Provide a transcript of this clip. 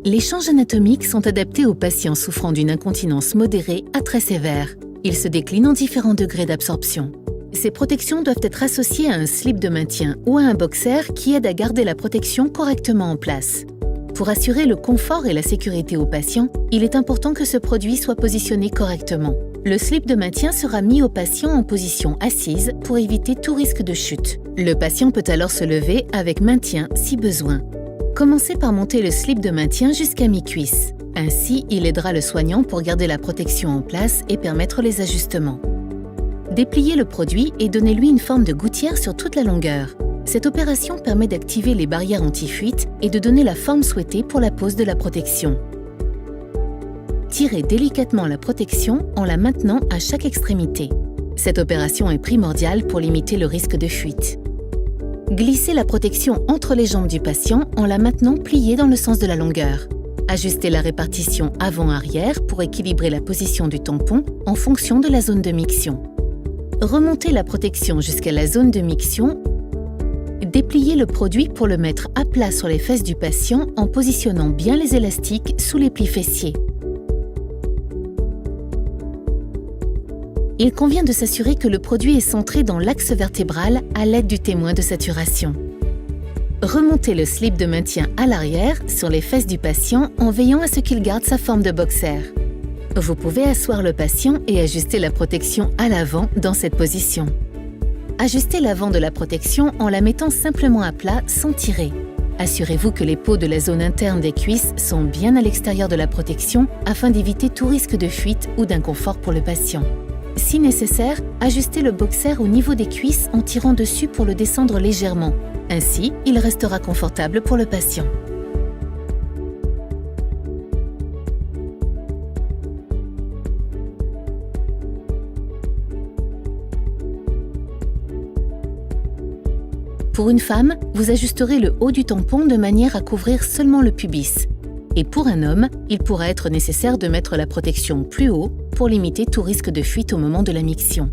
Les changes anatomiques sont adaptés aux patients souffrant d'une incontinence modérée à très sévère. Ils se déclinent en différents degrés d'absorption. Ces protections doivent être associées à un slip de maintien ou à un boxer qui aide à garder la protection correctement en place. Pour assurer le confort et la sécurité au patient, il est important que ce produit soit positionné correctement. Le slip de maintien sera mis au patient en position assise pour éviter tout risque de chute. Le patient peut alors se lever avec maintien si besoin. Commencez par monter le slip de maintien jusqu'à mi-cuisse. Ainsi, il aidera le soignant pour garder la protection en place et permettre les ajustements. Dépliez le produit et donnez-lui une forme de gouttière sur toute la longueur. Cette opération permet d'activer les barrières anti-fuite et de donner la forme souhaitée pour la pose de la protection. Tirez délicatement la protection en la maintenant à chaque extrémité. Cette opération est primordiale pour limiter le risque de fuite. Glissez la protection entre les jambes du patient en la maintenant pliée dans le sens de la longueur. Ajustez la répartition avant-arrière pour équilibrer la position du tampon en fonction de la zone de miction. Remontez la protection jusqu'à la zone de miction. Dépliez le produit pour le mettre à plat sur les fesses du patient en positionnant bien les élastiques sous les plis fessiers. Il convient de s'assurer que le produit est centré dans l'axe vertébral à l'aide du témoin de saturation. Remontez le slip de maintien à l'arrière sur les fesses du patient en veillant à ce qu'il garde sa forme de boxer. Vous pouvez asseoir le patient et ajuster la protection à l'avant dans cette position. Ajustez l'avant de la protection en la mettant simplement à plat sans tirer. Assurez-vous que les peaux de la zone interne des cuisses sont bien à l'extérieur de la protection afin d'éviter tout risque de fuite ou d'inconfort pour le patient. Si nécessaire, ajustez le boxer au niveau des cuisses en tirant dessus pour le descendre légèrement. Ainsi, il restera confortable pour le patient. Pour une femme, vous ajusterez le haut du tampon de manière à couvrir seulement le pubis. Et pour un homme, il pourra être nécessaire de mettre la protection plus haut pour limiter tout risque de fuite au moment de la miction.